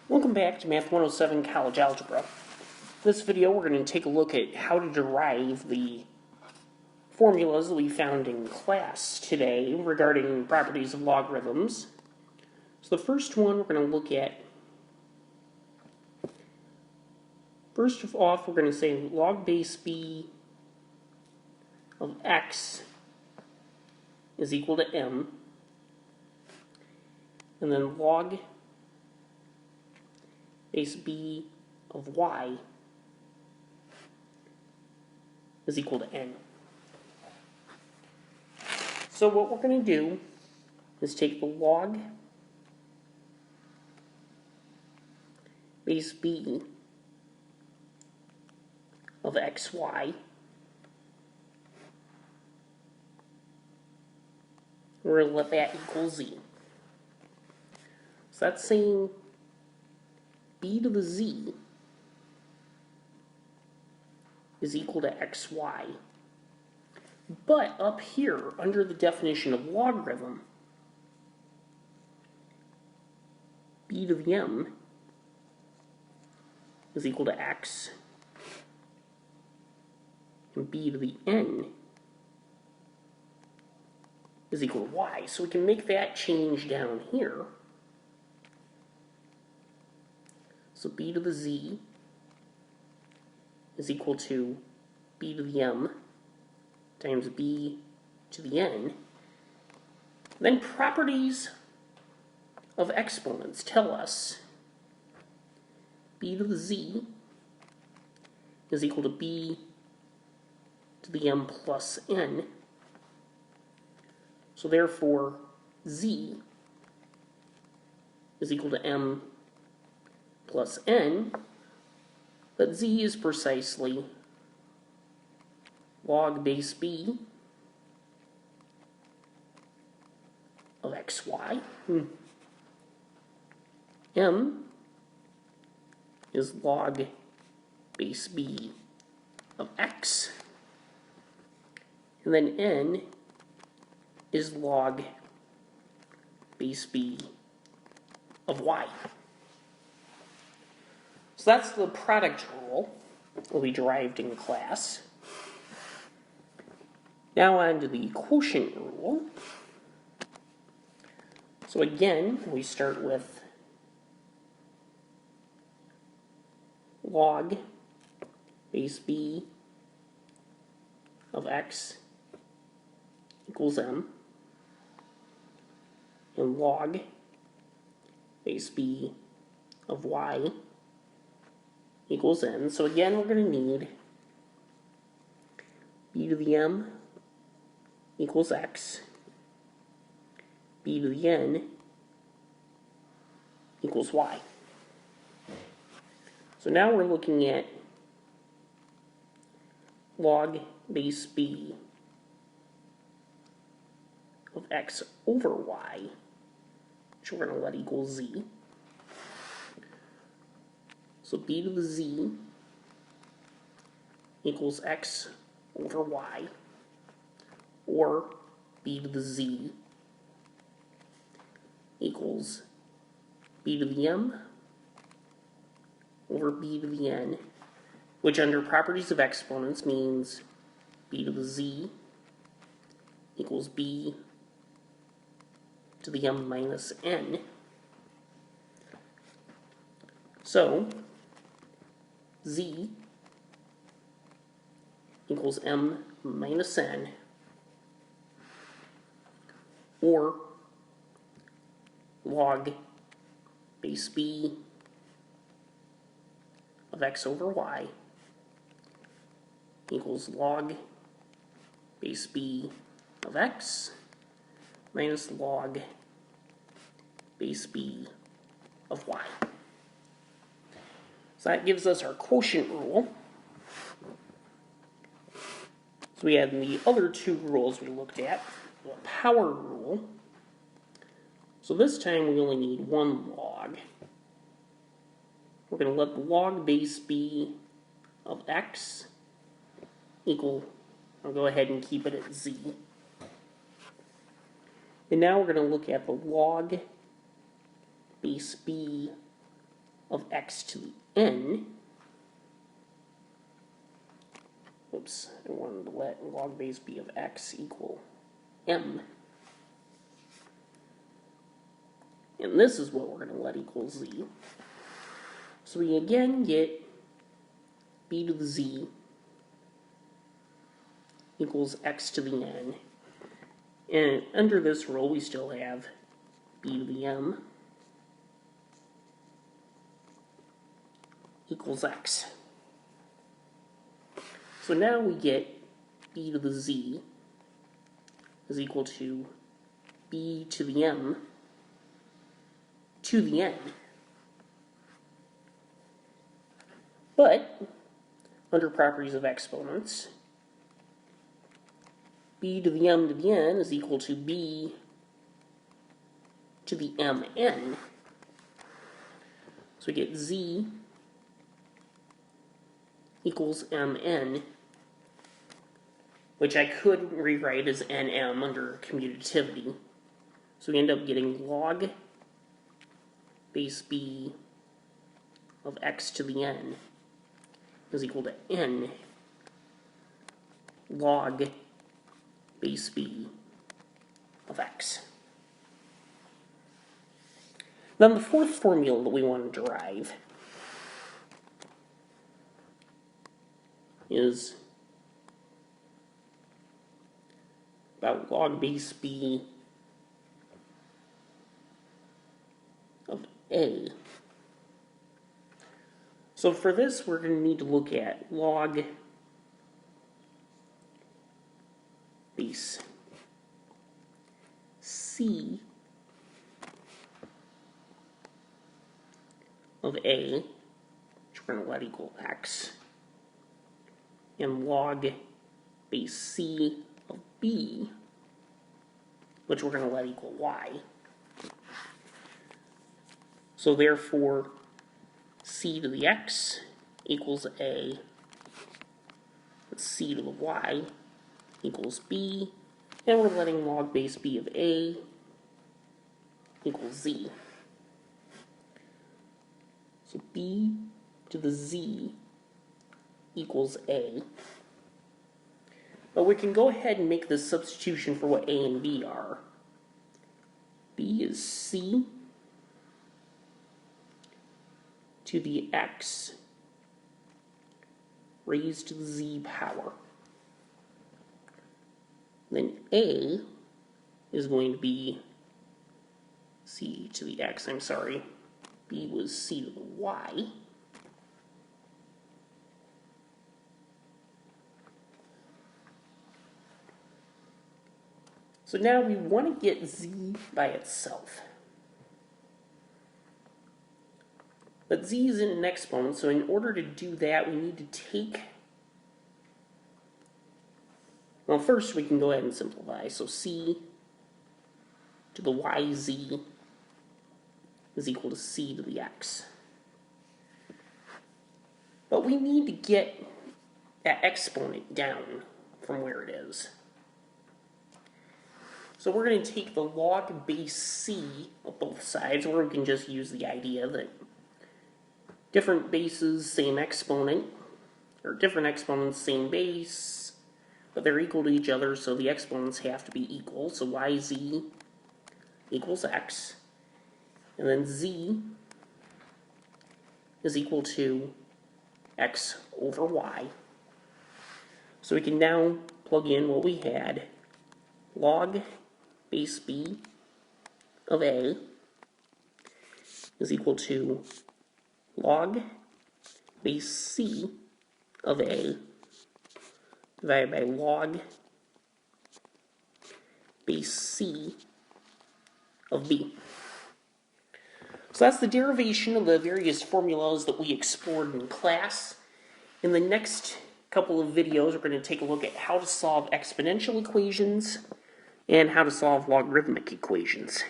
Welcome back to Math 107 College Algebra. In this video, we're going to take a look at how to derive the formulas that we found in class today regarding properties of logarithms. So the first one we're going to look at, first off, we're going to say log base b of x is equal to m, and then log base b of y is equal to n. So what we're going to do is take the log base b of xy, we're going to let that equal z. So that's saying b to the z is equal to xy. But up here, under the definition of logarithm, b to the m is equal to x, and b to the n is equal to y. So we can make that change down here. So b to the z is equal to b to the m times b to the n. Then properties of exponents tell us b to the z is equal to b to the m plus n. So therefore, z is equal to m plus n, but z is precisely log base b of xy. M is log base b of x, and then n is log base b of y. So that's the product rule that we derived in class. Now on to the quotient rule. So again, we start with log base b of x equals m, and log base b of y equals n. So again, we're going to need b to the m equals x, b to the n equals y. So now we're looking at log base b of x over y, which we're going to let equal z. So b to the z equals x over y, or b to the z equals b to the m over b to the n, which under properties of exponents means b to the z equals b to the m minus n. So z equals m minus n, or log base b of x over y equals log base b of x minus log base b of y. So that gives us our quotient rule. So we had the other two rules we looked at, the power rule. So this time we only need one log. We're going to let the log base b of x equal, I'll go ahead and keep it at z. And now we're going to look at the log base b of x to the n. Oops, I wanted to let log base b of x equal m. And this is what we're going to let equal z. So we again get b to the z equals x to the n. And under this rule, we still have b to the m equals x. So now we get b to the z is equal to b to the m to the n. But, under properties of exponents, b to the m to the n is equal to b to the mn. So we get z equals mn, which I could rewrite as nm under commutativity. So we end up getting log base b of x to the n is equal to n log base b of x. Then the fourth formula that we want to derive is about log base b of a. So for this, we're going to need to look at log base c of a, which we're going to let equal x, and log base c of b, which we're going to let equal y. So therefore, c to the x equals a, c to the y equals b, and we're letting log base b of a equals z. So b to the z equals a. But we can go ahead and make this substitution for what a and b are. B is c to the x raised to the z power. Then a is going to be c to the x, I'm sorry, b was c to the y. So now we want to get z by itself. But z isn't an exponent, so in order to do that, we need to take... Well, first we can go ahead and simplify. So c to the yz is equal to c to the x. But we need to get that exponent down from where it is. So we're going to take the log base c of both sides, or we can just use the idea that different bases, same exponent, or different exponents, same base, but they're equal to each other, so the exponents have to be equal. So yz equals x, and then z is equal to x over y. So we can now plug in what we had. Log base b of a is equal to log base c of a divided by log base c of b. So that's the derivation of the various formulas that we explored in class. In the next couple of videos, we're going to take a look at how to solve exponential equations and how to solve logarithmic equations.